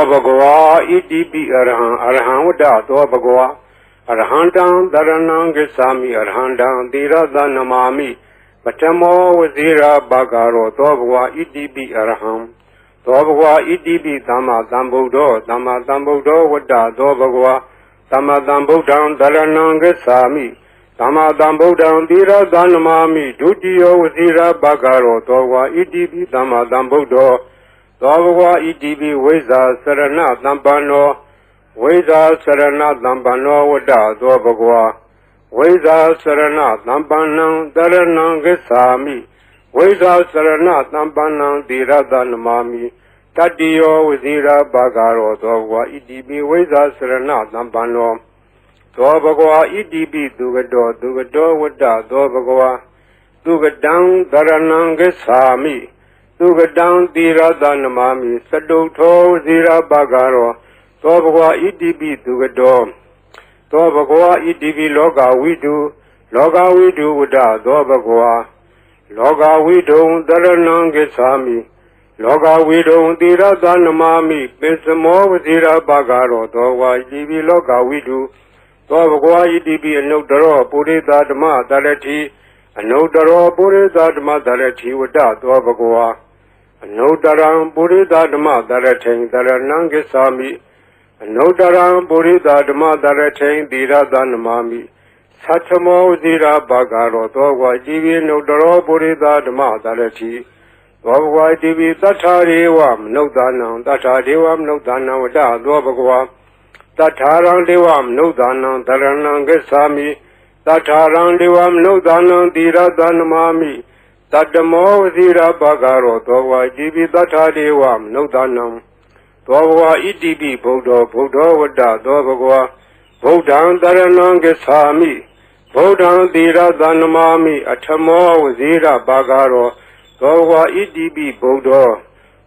Bhagava Itipi Araham Vada Dwa Bhagava Arahantam Dharanam Gissami Arahantam Dhirada Namami Pachamo Vazira Bhagaro Dwa Bhagava Itipi Araham Dwa Bhagava Itipi Dhamma Dhambuddho Dhamma Dhambuddho Vada Dwa Bhagava Dhamma Dhambuddham Dharanam Gissami Dhamma Dhambuddham Dhirada Namami Dutiyo Vazira Bhagaro Dwa Bhagava Itipi Dhamma Dhambuddho Dwa Bhagava Itipi Veza Sarana Dhampano Veza Sarana Dhampano Vada Dwa Bhagava Veza Sarana Dhampanam Dharanam Gissami Veza Sarana Dhampanam Dhirada Namami Tatiyo Vazira Bhagaro Dwa Bhagava Itipi Veza Sarana Dhampano Dwa Bhagava Itipi Dugado Dugado Vada Dwa Bhagava Dugadam Dharanam Gissami Dugadam Dhirada Namami Sadutho Zira Bhagaro Dwa Bhagava Itipi Dugado Dwa Bhagava Itipi Loka Vidu Vada Dwa Bhagava Loka Vidu Dharanam Gissami Loka Vidu Dhirada Namami Pisamo Zira Bhagaro Dwa Bhagava Itipi Loka Vidu Dwa Bhagava Itipi Anudaro Purita Dhamma Dharati Anudaro Purita Dhamma Dharati Vada Dwa Bhagava Anudaram Purita Dhamma Dharati Dharanam Gissami Anudaram Purita Dhamma Dharati Dhirada Namami Satamo Zira Bhagaro Dwa Bhagava Itipi Anudaro Purita Dhamma Dharati Dwa Bhagava Itipi Tatharivam Nudanam Tatharivam Nudanam Vada Dwa Bhagava Tatharam Devam Nudanam Dharanam Gissami Tatharam Devam Nudanam Dhirada Namami Tadamo Zira Bhagaro Dwa Bhagava Itipi Tathadevam Nudanam Dwa Bhagava Itipi Buddho Vada Dwa Bhagava Buddham Dharanam Gissami Buddham Dhirada Namami Atthamo Zira Bhagaro Dwa Bhagava Itipi Buddho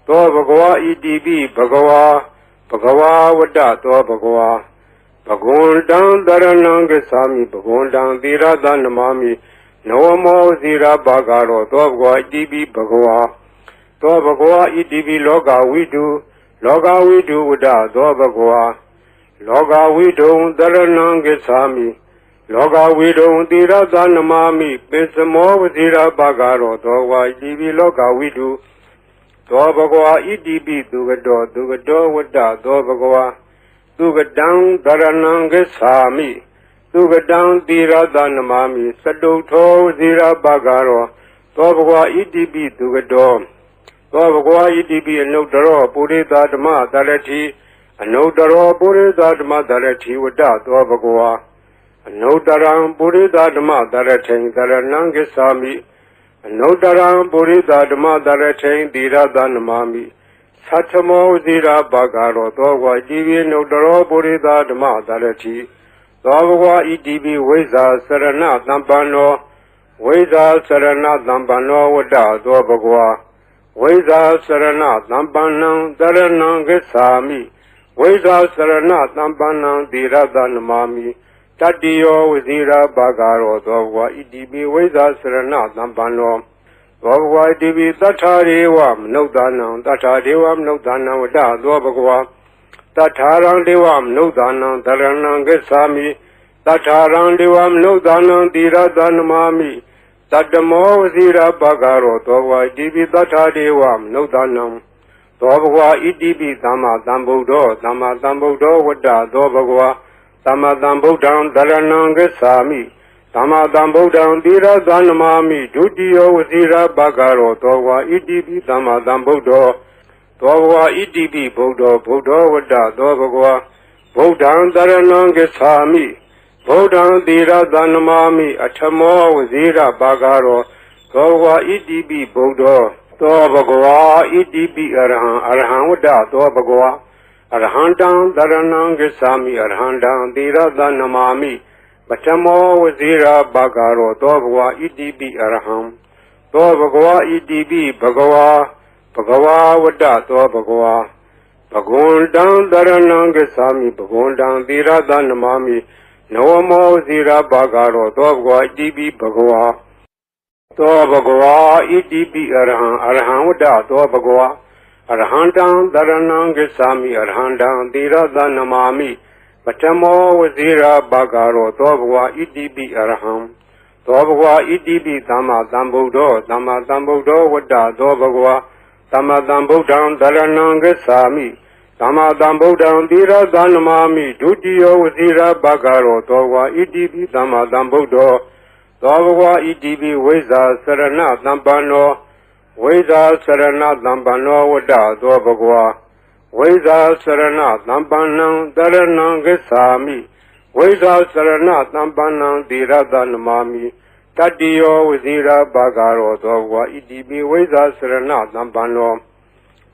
Dwa Bhagava Itipi Bhagava Vada Dwa Bhagava Bhagundam Dharanam Gissami Bhagundam Dhirada Namami Nawamo Zira Bhagaro Dwa Bhagava Itipi Bhagava Dwa Bhagava Itipi Loka Vidu Vada Dwa Bhagava Loka Vidu Dharanam Gissami Loka Vidu Dhirada Namami Pisamo Zira Bhagaro Dwa Bhagava Itipi Loka Vidu Dwa Bhagava Itipi Dugado Vada Dwa Bhagava Dugadam Dharanam Gissami Dugadam Dhirada Namami Sadutho Zira Bhagaro Dwa Bhagava Itipi Dugado Dwa Bhagava Itipi Anudaro Purita Dhamma Dharati Anudaro Purita Dhamma Dharati Vada Dwa Bhagava Anudaram Purita Dhamma Dharati Dharanam Gissami Anudaram Purita Dhamma Dharati Dhirada Namami Satamo Zira Bhagaro Dwa Bhagava Itipi Anudaro Purita Dhamma Dharati Dwa Bhagava Itipi Veza Sarana Dhampano Veza Sarana Dhampano Vada Dwa Bhagava Veza Sarana Dhampanam Dharanam Gissami Veza Sarana Dhampanam Dhirada Namami Tatiyo Vazira Bhagaro Dwa Bhagava Itipi Veza Sarana Dhampano Dwa Bhagava Itipi Tathadevam Nudanam Vada Dwa Bhagava Tatharam Devam Nudanam Dharanam Gissami Tatharam Devam Nudanam Dhirada Namami Tadamo Vazira Bhagaro Dwa Bhagava Itipi Tathadevam Nudanam Dwa Bhagava Itipi Dhamma Dhambuddho Vada Dwa Bhagava Dhamma Dhambuddham Dharanam Gissami Dhamma Dhambuddham Dhirada Namami Dutiyo Vazira Bhagaro Dwa Bhagava Itipi Dhamma Dhambuddho Dwa Bhagava Itipi Buddho Vada Dwa Bhagava Buddham Dharanam Gissami Buddham Dhirada Namami Atthamo Zira Bhagaro Dwa Bhagava Itipi Buddho Dwa Bhagava Itipi Araham Vada Dwa Bhagava Arahantam Dharanam Gissami Arahantam Dhirada Namami Pachamo Zira Bhagaro Dwa Bhagava Itipi Araham Dwa Bhagava Itipi Bhagava Vada Dwa Bhagava Bhagundam Dharanam Gissami Bhagundam Dhirada Namami Nawamo Zira Bhagaro Dwa Bhagava Itipi Bhagava Dwa Bhagava Itipi Araham Vada Dwa Bhagava Arhandam Dharanam Gacchami Arhandam Tirada Namami Patamo Vazira Bhagaro Dobhva Idibi Arham Dobhva Idibi Dhamma Dhambuddho Dhamma Dhambuddho Vada Dobhva Dhamma Dhambuddham Dharanam Gacchami Dhamma Dhambuddham Tirada Namami Dutiyo Vazira Bhagaro Dobhva Idibi Dhamma Dhambuddho Dobhva Idibi Veza Sarana Dhampano Veda Sarana Dhampano Vada Dobhagwa Veda Sarana Dhampanam Dharanam Gacchami Veda Sarana Dhampanam Tirada Namami Tatiyo Vazira Bhagaro Dobhagwa Idibi Veda Sarana Dhampano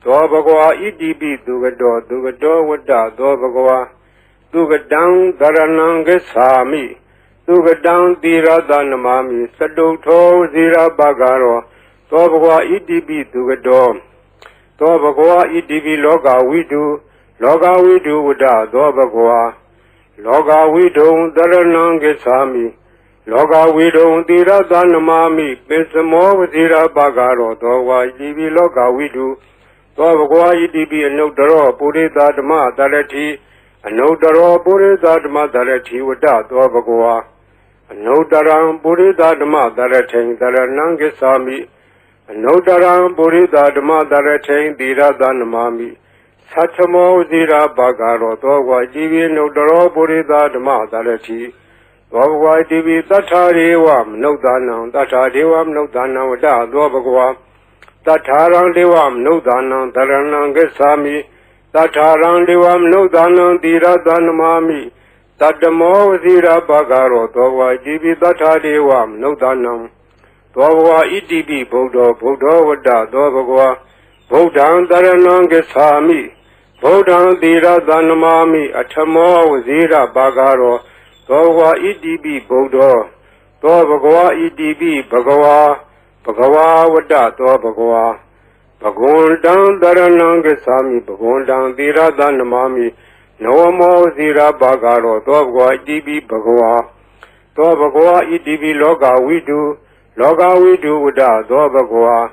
Dobhagwa Idibi Dugado Dugado Vada Dobhagwa Dugadam Dharanam Gacchami Dugadam Tirada Namami Saduto Vazira Bhagaro Dobhagwa Idibi Dugado Dobhagwa Idibi Loga Vidu Vada Dobhagwa Loga Vidu Dharanam Gacchami Loga Vidu Tirada Namami Pinsamo Vazira Bhagaro Dobhagwa Idibi Loga Vidu Dobhagwa Idibi Anudaro Purita Dhamma Dharati Anudaro Purita Dhamma Dharati Vada Dobhagwa Anudaram Purita Dhamma Dharati Dharanam Gacchami Anudaram Purita Dhamma Dharati Tirada Namami Satchamo Vazira Bhagaro Dobhagwa Idibi Anudaro Purita Dhamma Dharati Dobhagwa Idibi Tatthadevam Nudanam Tatthadevam Nudanam Vada Dobhagwa Tattharam Devam Nudanam Dharanam Gacchami Tattharam Devam Nudanam Tirada Namami Tattamo Vazira Bhagaro Dobhagwa Idibi Tatthadevam Nudanam Dobhagwa Idibi Buddho Vada Dobhagwa Buddham Dharanam Gacchami Buddham Tirada Namami Attamo Vazira Bhagaro Dobhagwa Idibi Buddho Dobhagwa Idibi Bhagava Vada Dobhagwa Bhagundam Dharanam Gacchami Bhagundam Tirada Namami Namo Vazira Bhagaro Dobhagwa Idibi Bhagava Dobhagwa Idibi Loga Vidu Vada Dobhagwa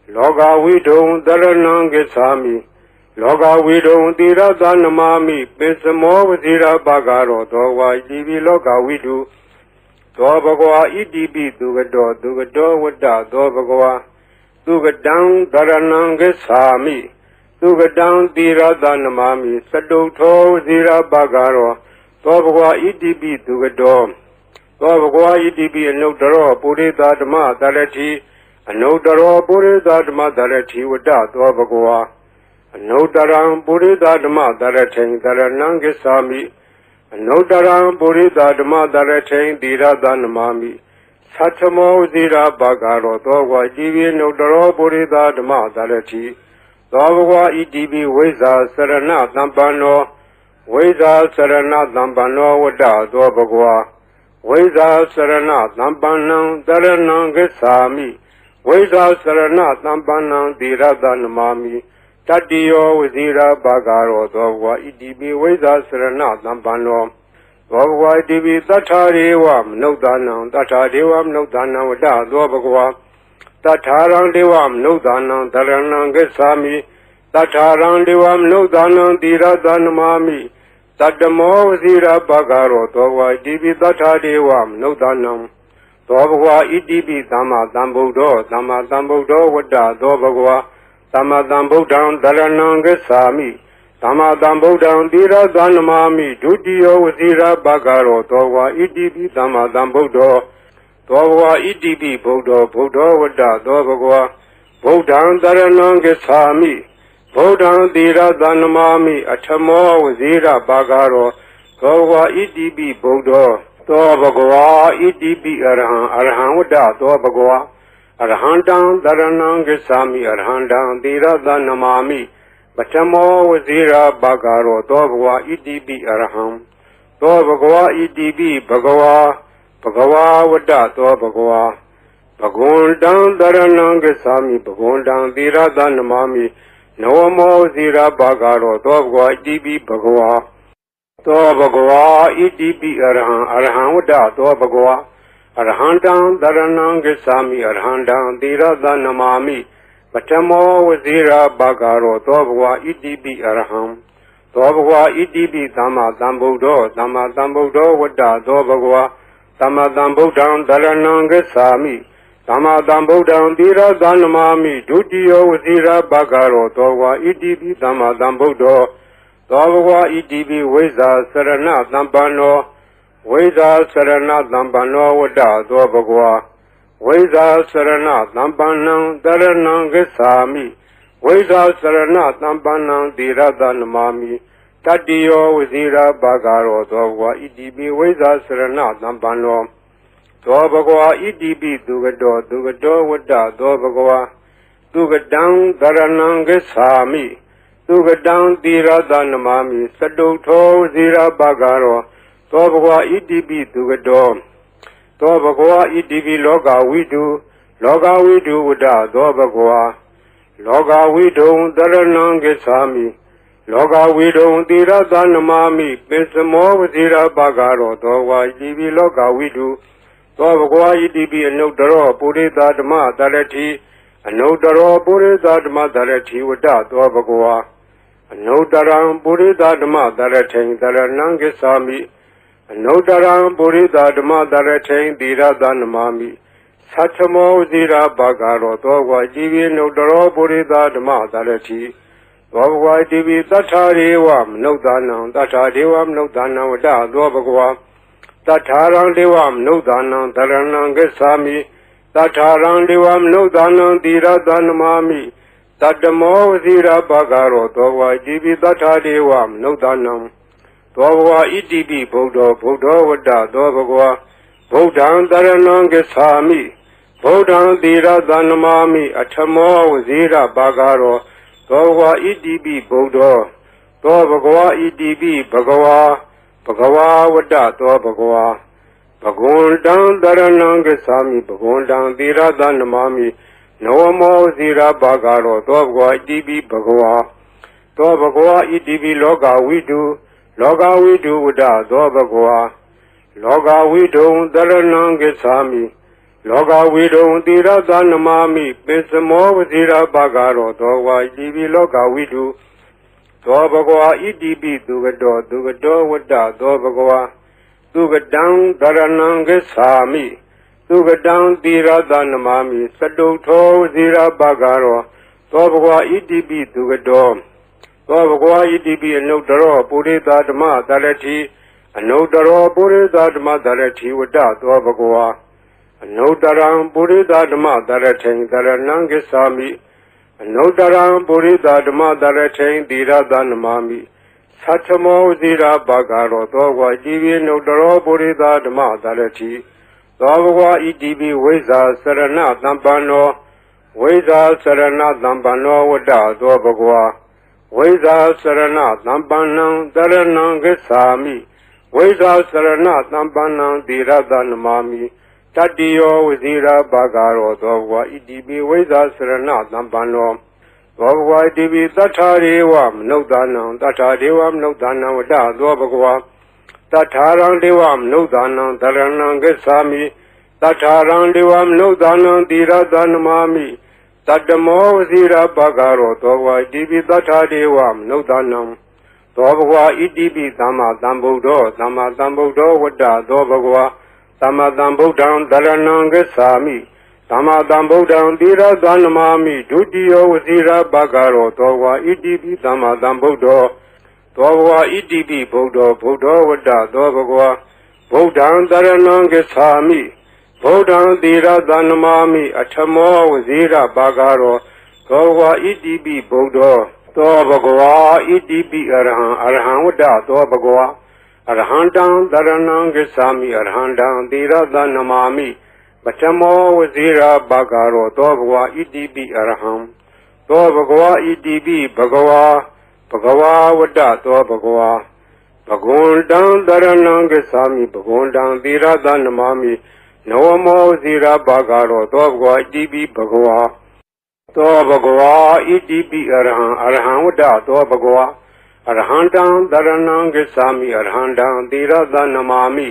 Loga Vidu Dharanam Gacchami Loga Vidu Tirada Namami Pinsamo Vazira Bhagaro Dobhagwa Idibi Loga Vidu Dobhagwa Idibi Dugado Vada Dobhagwa Dugadam Dharanam Gacchami Dugadam Tirada Namami Saduto Vazira Bhagaro Dobhagwa Idibi Dugado Dobhagwa Idibi Anudaro Purita Dhamma Dharati Anudaro Purita Dhamma Dharati Vada Dobhagwa Anudaram Purita Dhamma Dharati Dharanam Gacchami Anudaram Purita Dhamma Dharati Tirada Namami Satchamo Vazira Bhagaro Dobhagwa Idibi Anudaro Purita Dhamma Dharati Dobhagwa Idibi Veza Sarana Dhampano Veza Sarana Dhampano Vada Dobhagwa Veza Sarana Dhampanam Dharanam Gacchami Veza Sarana Dhampanam Tirada Namami Tatiyo Vazira Bhagaro Dobhagwa Idibi Veza Sarana Dhampano Dobhagwa Idibi Tatthadevam Nudanam Vada Dobhagwa Tattharam Devam Nudanam Dharanam Gacchami Tattharam Devam Nudanam Tirada Namami Tattamo Vazira Bhagaro Dobhagwa Idibi Tatthadevam Nudanam Dobhagwa Idibi Dhamma Dhambuddho Vada Dobhagwa Dhamma Dhambuddham Dharanam Gacchami Dhamma Dhambuddham Tirada Namami Dutiyo Vazira Bhagaro Dobhagwa Idibi Dhamma Dhambuddho Dobhagwa Idibi Buddho Vada Dobhagwa Buddham Dharanam Gacchami Buddham Tirada Namami Attamo Vazira Bhagaro Dobhagwa Idibi Buddho Dobhagwa Idibi Arham Vada Dobhagwa Arhandam Dharanam Gacchami Arhandam Tirada Namami Patamo Vazira Bhagaro Dobhagwa Idibi Arham Dobhagwa Idibi Bhagava Vada Dobhagwa Bhagundam Dharanam Gacchami Bhagundam Tirada Namami Namo Vazira Bhagaro Dobhagwa Idibi Bhagava Dobhagwa Idibi Arham Vada Dobhagwa Arhandam Dharanam Gacchami Arhandam Tirada Namami ပထမောဝဇိရာဘာဂရောသောဘဂဝါဣတိပိအရဟံသောဘဂဝါဣတိပိသမ္မာသမ္ဗုဒ္ဓောသမ္မာသမ္ဗုဒ္ဓောဝတ္တသောဘဂဝါသမ္မာသမ္ဗုဒ္ဓံတရဏံဂစ္ဆာမိသမ္မာသမ္ဗုဒ္ဓံသီရသနမာမိဒုတိယဝဇိရာဘာဂရောသောဘဂဝါဣတိပိသမ္မာသမ္ဗုဒ္ဓောသောဘဂဝါဣတိပိဝိဇ္ဇာစရဏသမ္ပန္နောဝိဇ္ဇာစရဏသမ္ပန္နောဝတ္တသောဘဂဝါဝိဇာစရဏသံပန္နံတရဏံဂစ္ဆာမိဝိဇာစရဏသံပန္နံသီရသနမာမိတတ္တိယောဝဇိရာဘာဂရောသောဘဂဝါဣတိပိဝိဇာစရဏသံပန္နောသောဘဂဝါဣတိပိသူကတောဝတ္တသောဘဂဝါသူကတံတရဏံဂစ္ဆာမိသူကတံသီရသနမာမိစတုထောဝဇိရာဘာဂရောသောဘဂဝါဣတိပိသူကတောသောဘဂဝါဣတိပိလောကဝိတုဝတ္တသောဘဂဝါလောကဝိတုံတရဏံဂစ္ဆာမိလောကဝိတုံသီရသနမာမိပိစမောဝဇိရာဘာဂရောသောဘဂဝါဣတိပိလောကဝိတုသောဘဂဝါဣတိပိအနုတ္တရောပုရိသဓမ္မတရတိအနုတ္တရောပုရိသဓမ္မတရတိဝတ္တသောဘဂဝါအနုတ္တရံပုရိသဓမ္မတရထိန်တရဏံဂစ္ဆာမိအနုတ္တရံပုရိသဓမ္မတရထိန်သီရသနမာမိသတ္ထမောဇိရာဘာဂရောသောဘဂဝါဣတိပိနုတ္တရောပုရိသဓမ္မတရတိသောဘဂဝါဣတိပိသတ္ထာရေဝမနုဿာနံသတ္ထာဒေဝမနုဿာနံဝတ္တသောဘဂဝါသတ္ထာရံဒေဝမနုဿာနံတရဏံဂစ္ဆာမိသတ္ထာရံဒေဝမနုဿာနံသီရသနမာမိတတ္တမောဇိရာဘာဂရောသောဘဂဝါဣတိပိသတ္ထာဒေဝမနုဿာနံသောဘဂဝါဣတိပိဗုဒ္ဓောဝတ္တသောဘဂဝါဗုဒ္ဓံတရဏံဂစ္ဆာမိဗုဒ္ဓံသီရသနမာမိအထမောဝဇိရဘာဂရောသောဘဂဝါဣတိပိဗုဒ္ဓောသောဘဂဝါဣတိပိဘဂဝါဝတ္တသောဘဂဝါဘဂဝန္တံတရဏံဂစ္ဆာမိဘဂဝန္တံသီရသနမာမိနဝမောဝဇိရဘာဂရောသောဘဂဝါဣတိပိဘဂဝါသောဘဂဝါဣတိပိလောကဝိတုဝတ္တသောဘဂဝါလောကဝိတုံတရဏံဂစ္ဆာမိလောကဝိတုံသီရသနမာမိပိစမောဝဇိရဘာဂရောသောဘဂဝါဣတိပိလောကဝိတုသောဘဂဝါဣတိပိသူကတောဝတ္တသောဘဂဝါသူကတံတရဏံဂစ္ဆာမိသူကတံသီရသနမာမိစတုထောဝဇိရဘာဂရောသောဘဂဝါဣတိပိသူကတောသောဘဂဝါဣတိပိအနုတ္တရောပုရိသဓမ္မတရတိအနုတ္တရောပုရိသဓမ္မတရတိဝတ္တသောဘဂဝါအနုတ္တရံပုရိသဓမ္မတရထိန်တရဏံဂစ္ဆာမိအနုတ္တရံပုရိသဓမ္မတရထိန်သီရသနမာမိသတ္ထမောဇိရာဘာဂရောသောဘဂဝါဣတိပိအနုတ္တရောပုရိသဓမ္မတရတိသောဘဂဝါဣတိပိဝိဇ္ဇာစရဏသံပန္နောဝိဇ္ဇာစရဏသံပန္နောဝတ္တသောဘဂဝါဝိဇာစရဏသံပန္နံတရဏံဂစ္ဆာမိဝိဇာစရဏသံပန္နံသီရသနမာမိတတ္တိယောဝဇိရာဘာဂရောသောဘဂဝါဣတိပိဝိဇာစရဏသံပန္နောသောဘဂဝါဣတိပိသတ္ထာရေဝမနုဿာနံသတ္ထာဒေဝမနုဿာနံဝတ္တသောဘဂဝါသတ္ထာရံဒေဝမနုဿာနံတရဏံဂစ္ဆာမိသတ္ထာရံဒေဝမနုဿာနံသီရသနမာမိတတ္တမောဝဇိရာဘာဂရောသောဘဂဝါဣတိပိသတ္ထာဒေဝမနုဿာနံသောဘဂဝါဣတိပိသမ္မာသမ္ဗုဒ္ဓောဝတ္တသောဘဂဝါသမ္မာသမ္ဗုဒ္ဓံတရဏံဂစ္ဆာမိသမ္မာသမ္ဗုဒ္ဓံသီရသနမာမိဒုတိယဝဇိရာဘာဂရောသောဘဂဝါဣတိပိသမ္မာသမ္ဗုဒ္ဓောသောဘဂဝါဣတိပိဗုဒ္ဓောဝတ္တသောဘဂဝါဗုဒ္ဓံတရဏံဂစ္ဆာမိဗုဒ္ဓံသီရသနမာမိအထမောဝဇိရဘာဂရောသောဘဂဝါဣတိပိဗုဒ္ဓောသောဘဂဝါဣတိပိအရဟံဝတ္တသောဘဂဝါအရဟံတံတရဏံဂစ္ဆာမိအရဟံတံသီရသနမာမိပထမောဝဇိရာဘာဂရောသောဘဂဝါဣတိပိအရဟံသောဘဂဝါဣတိပိဘဂဝါဝတ္တသောဘဂဝါဘဂဝန္တံတရဏံဂစ္ဆာမိဘဂဝန္တံသီရသနမာမိနဝမောဇိရာဘာဂရောသောဘဂဝါဣတိပိဘဂဝါသောဘဂဝါဣတိပိအရဟံဝတ္တသောဘဂဝါအရဟံတံတရဏံဂစ္ဆာမိအရဟံတံသီရသနမာမိ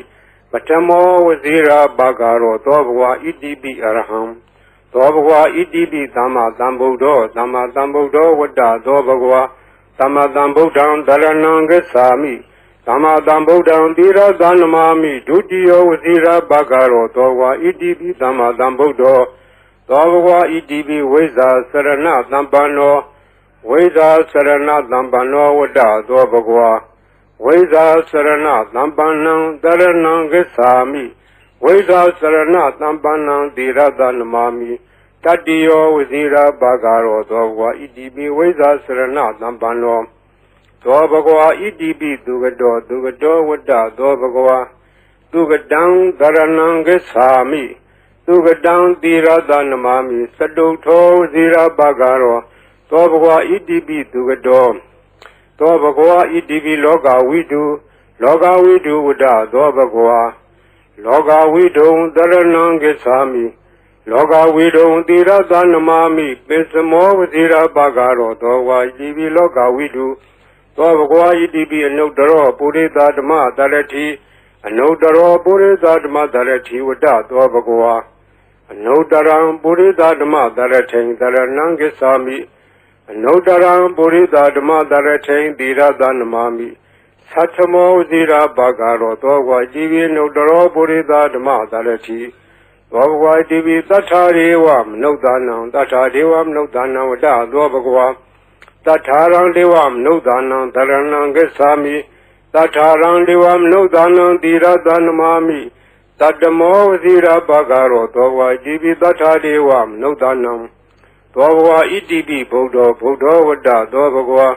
ပထမောဝဇိရာဘာဂရောသောဘဂဝါဣတိပိအရဟံ သောဘဂဝါဣတိပိသမ္မာသမ္ဗုဒ္ဓောသမ္မာသမ္ဗုဒ္ဓောဝတ္တသောဘဂဝါသမ္မာသမ္ဗုဒ္ဓံတရဏံဂစ္ဆာမိသမ္မာသမ္ဗုဒ္ဓံသီရသနမာမိဒုတိယဝစီရဘဂရောသောဘဂဝါဣတိပိသမ္မာသမ္ဗုဒ္ဓောသောဘဂဝါဣတိပိဝိဇ္ဇာစရဏသမ္ပန္နောဝိဇ္ဇာစရဏသမ္ပန္နောဝတ္တသောဘဂဝါဝိဇ္ဇာစရဏသမ္ပန္နံတရဏံဂစ္ဆာမိဝိဇ္ဇာစရဏသမ္ပန္နံသီရသနမာမိတတ္တိယောဝစီရဘဂရောသောဘဂဝါဣတိပိဝိဇ္ဇာစရဏသမ္ပန္နောသောဘဂဝါဣတိပိသူကတောဝတ္တသောဘဂဝါသူကတံတရဏံဂစ္ဆာမိသူကတံသီရသနမာမိစတုထောဝစီရဘဂရောသောဘဂဝါဣတိပိသူကတောသောဘဂဝါဣတိပိလောကဝိတုဝတ္တသောဘဂဝါလောကဝိတုံတရဏံဂစ္ဆာမိလောကဝိတုံသီရသနမာမိပိစမောဝစီရဘဂရောသောဘဂဝါဣတိပိလောကဝိတုသောဘဂဝါဣတိပိအနုတ္တရောပုရိသဓမ္မတရတိအနုတ္တရောပုရိသဓမ္မတရတိဝတ္တသောဘဂဝါအနုတ္တရံပုရိသဓမ္မတရထိန်တရဏံဂစ္ဆာမိအနုတ္တရံပုရိသဓမ္မတရထိန်သီရသနမာမိသတ္ထမောဇိရာဘဂရောသောဘဂဝါဣတိပိအနုတ္တရောပုရိသဓမ္မတရတိသောဘဂဝါဣတိပိသတ္ထာရေဝမနုဿာနံသတ္ထာဒေဝမနုဿာနံဝတ္တသောဘဂဝါတထာရံဒေဝမနုဿာနံတရဏံဂစ္ဆာမိတထာရံဒေဝမနုဿာနံသီရသနမာမိတတ္တမောဝစီရဘဂရောသောဘဂဝါဣတိပိတထာဒေဝမနုဿာနံသောဘဂဝါဣတိပိဗုဒ္ဓောဝတ္တသောဘဂဝါ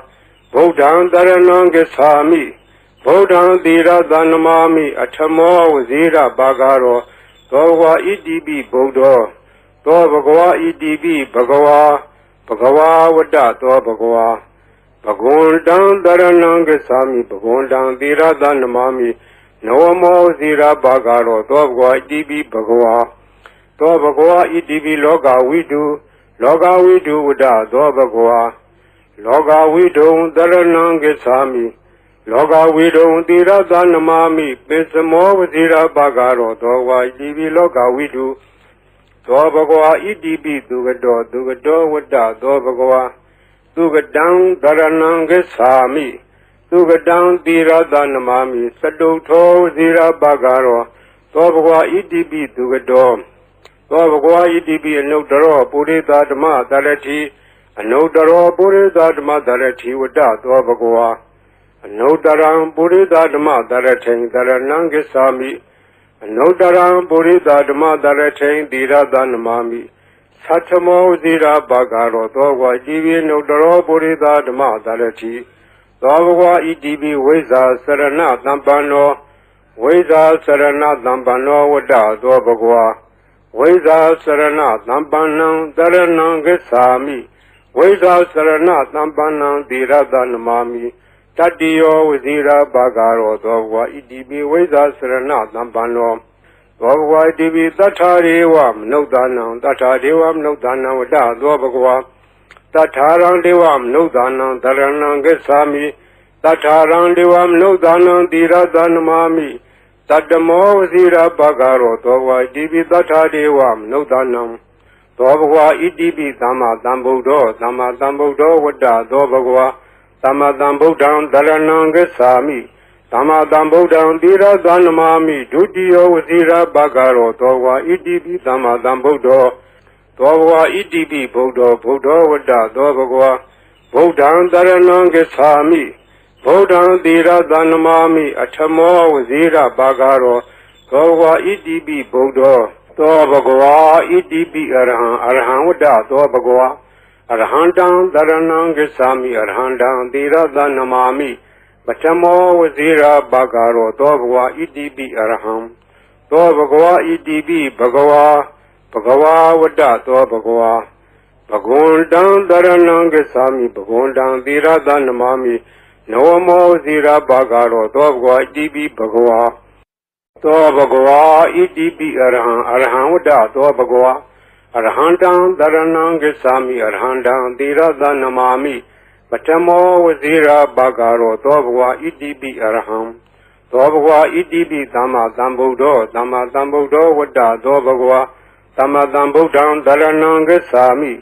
ဗုဒ္ဓံတရဏံဂစ္ဆာမိဗုဒ္ဓံသီရသနမာမိအထမောဝစီရဘဂရောသောဘဂဝါဣတိပိဗုဒ္ဓောသောဘဂဝါဣတိပိဘဂဝါဝတ္တသောဘဂဝါဘဂဝန္တံတရဏံဂစ္ဆာမိဘဂဝန္တံသီရသနမာမိနဝမောဇိရဘဂရောသောဘဂဝါဣတိပိဘဂဝါသောဘဂဝါဣတိပိလောကဝိတုဝတ္တသောဘဂဝါလောကဝိတုံတရဏံဂစ္ဆာမိလောကဝိတုံသီရသနမာမိပိစမောဝဇိရဘဂရောသောဘဂဝါဣတိပိလောကဝိတုသောဘဂဝါဣတိပိသူကတောဝတ္တသောဘဂဝါသူကတံတရဏံဂစ္ဆာမိသူကတံသီရသနမာမိစတုထောဝဇိရဘဂရောသောဘဂဝါဣတိပိသူကတောသောဘဂဝါဣတိပိအနုတ္တရောပုရိသဓမ္မတရတိအနုတ္တရောပုရိသဓမ္မတရတိဝတ္တသောဘဂဝါအနုတ္တရံပုရိသဓမ္မတရထိန်တရဏံဂစ္ဆာမိအနုတ္တရံပုရိသဓမ္မတရထိန်သီရသနမာမိသတ္ထမောဇိရာဘဂရောသောဘဂဝါဣတိပိအနုတ္တရောပုရိသဓမ္မတရတိသောဘဂဝါဣတိပိဝိဇ္ဇာစရဏသမ္ပန္နောဝိဇ္ဇာစရဏသမ္ပန္နောဝတ္တသောဘဂဝါဝိဇ္ဇာစရဏသမ္ပန္နံတရဏံဂစ္ဆာမိဝိဇ္ဇာစရဏသမ္ပန္နံသီရသနမာမိတတ္တိယောဝစီရဘဂရောသောဘဂဝါဣတိပိဝိဇ္ဇာစရဏသမ္ပန္နောသောဘဂဝါဣတိပိသတ္ထာရေဝမနုဿာနံသတ္ထာဒေဝမနုဿာနံဝတ္တသောဘဂဝါတထာရံဒေဝမနုဿာနံတရဏံဂစ္ဆာမိတထာရံဒေဝမနုဿာနံသီရသနမာမိတတ္တမောဝစီရဘဂရောသောဘဂဝါဣတိပိသတ္ထာဒေဝမနုဿာနံသောဘဂဝါဣတိပိသမ္မာသမ္ဗုဒ္ဓောဝတ္တသောဘဂဝါသမ္မာသမ္ဗုဒ္ဓံတရဏံဂစ္ဆာမိသမ္မာသမ္ဗုဒ္ဓံသီရသနမာမိဒုတိယဝစီရဘဂရောသောဘဂဝါဣတိပိသမ္မာသမ္ဗုဒ္ဓောသောဘဂဝါဣတိပိဗုဒ္ဓောဝတ္တသောဘဂဝါဗုဒ္ဓံတရဏံဂစ္ဆာမိဗုဒ္ဓံသီရသနမာမိအထမောဝစီရဘဂရောသောဘဂဝါဣတိပိဗုဒ္ဓောသောဘဂဝါဣတိပိအရဟံဝတ္တသောဘဂဝါအရဟံတံတရဏံဂစ္ဆာမိအရဟံတံသီရသနမာမိပထမောဝစီရဘဂရောသောဘဂဝါဣတိပိအရဟံသောဘဂဝါဣတိပိဘဂဝါဝတ္တသောဘဂဝါဘဂဝန္တံတရဏံဂစ္ဆာမိဘဂဝန္တံသီရသနမာမိနဝမောဝစီရဘဂရောသောဘဂဝါဣတိပိဘဂဝါသောဘဂဝါဣတိပိအရဟံဝတ္တသောဘဂဝါအရဟံတံတရဏံဂစ္ဆာမိအရဟံတံသီရသနမာမိပထမောဝစီရဘဂရောသောဘဂဝါဣတိပိအရဟံသောဘဂဝါဣတိပိသမ္မာသမ္ဗုဒ္ဓောဝတ္တသောဘဂဝါ သမ္မာသမ္ဗုဒ္ဓံသရဏံဂစ္ဆာမိ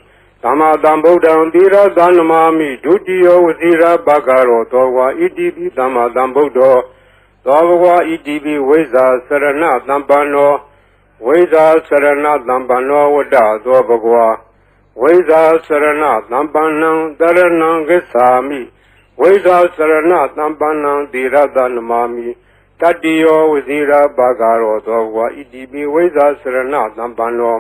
သမ္မာသမ္ဗုဒ္ဓံသီရသနမာမိဒုတိယဝစီရဘဂရောသောဝါဣတိပိသမ္မာသမ္ဗုဒ္ဓောသောဘဂဝါဣတိပိဝိဇ္ဇာစရဏသမ္ပန္နောဝိဇ္ဇာစရဏသမ္ပန္နောဝတ္တသောဘဂဝါဝိဇ္ဇာစရဏသမ္ပန္နံတရဏံဂစ္ဆာမိဝိဇ္ဇာစရဏသမ္ပန္နံသီရသနမာမိတတ္တိယောဝစီရဘဂရောသောဘဂဝါဣတိပိဝိဇ္ဇာစရဏသမ္ပန္နော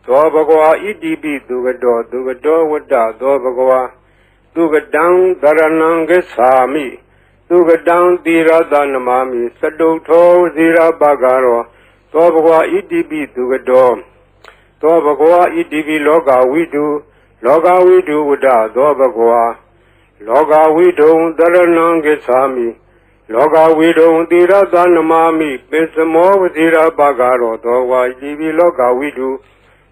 သောဘဂဝါဣတိပိသူကတောဝတ္တသောဘဂဝါသူကတံသရဏံဂစ္ဆာမိသူကတံသီရသနမာမိစတုထောဝစီရဘဂရောသောဘဂဝါဣတိပိသူကတောသောဘဂဝါဣတိပိလောကဝိတုဝတ္တသောဘဂဝါလောကဝိတုံသရဏံဂစ္ဆာမိလောကဝိတုံသီရသနမာမိပိစမောဝစီရဘဂရောသောဝါဣတိပိလောကဝိတု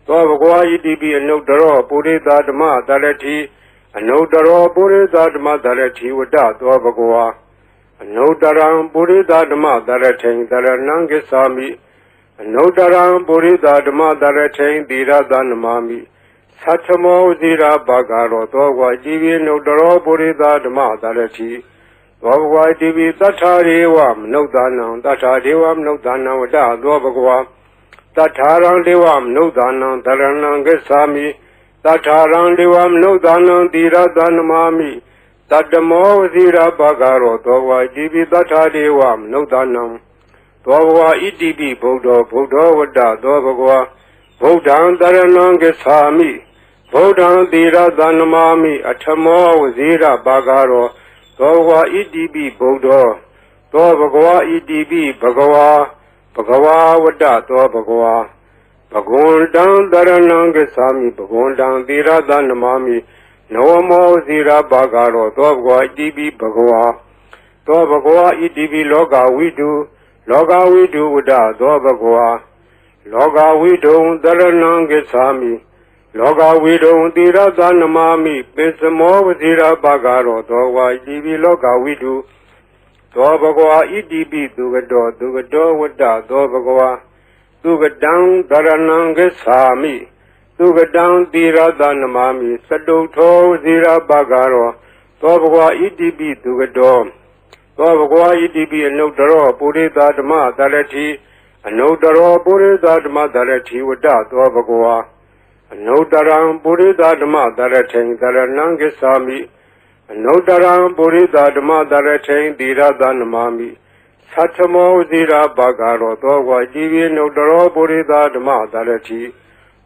သောဘဂဝါဣတိပိအနုတ္တရောပုရိသဓမ္မသရတိအနုတ္တရောပုရိသဓမ္မသရတိဝတ္တသောဘဂဝါအနုတ္တရံပုရိသဓမ္မသရထိန်သရဏံဂစ္ဆာမိအနုတ္တရံပုရိသဓမ္မသရထိန်သီရသနမာမိသတ္ထမောဝစီရဘဂရောသောဝါဣတိပိအနုတ္တရောပုရိသဓမ္မသရတိသောဘဂဝါဣတိပိသတ္ထာရေဝမနုဿာနံသတ္ထာဒေဝမနုဿာနံဝတ္တသောဘဂဝါတထာရံဒေဝမနုဿာနံသရဏံဂစ္ဆာမိတထာရံဒေဝမနုဿာနံသီရသနမာမိတတ္တမောဝစီရဘဂရောသောဝါဣတိပိတထာဒေဝမနုဿာနံသောဘဂဝါဣတိပိဗုဒ္ဓောဝတ္တသောဘဂဝါဗုဒ္ဓံသရဏံဂစ္ဆာမိဗုဒ္ဓံသီရသနမာမိအထမောဝစီရဘဂရောသောဘဂဝါဣတိပိဗုဒ္ဓောသောဘဂဝါဣတိပိဘဂဝါဝတ္တသောဘဂဝါဘဂဝန္တံသရဏံဂစ္ဆာမိဘဂဝန္တံသီရသနမာမိနဝမောဇိရဘဂရောသောဘဂဝါဣတိပိဘဂဝါသောဘဂဝါဣတိပိလောကဝိတုဝတ္တသောဘဂဝါလောကဝိတုံသရဏံဂစ္ဆာမိလောကဝိတုံသီရသနမာမိပိစမောဝဇိရဘဂရောသောဘဂဝါဣတိပိလောကဝိတုသောဘဂဝါဣတိပိသူကတောဝတ္တသောဘဂဝါသူကတံသရဏံဂစ္ဆာမိသူကတံသီရသနမာမိစတုထောဇိရဘဂရောသောဘဂဝါဣတိပိသူကတောသောဘဂဝါဣတိပိအနုတ္တရောပုရိသဓမ္မသရတိအနုတ္တရောပုရိသဓမ္မသရတိဝတ္တသောဘဂဝါအနုတ္တရံပုရိသဓမ္မသရထိန်သရဏံဂစ္ဆာမိအနုတ္တရံပုရိသဓမ္မသရထိန်သီရသနမာမိသတ္ထမောဇိရဘဂရောသောဝါဣတိပိအနုတ္တရောပုရိသဓမ္မသရတိ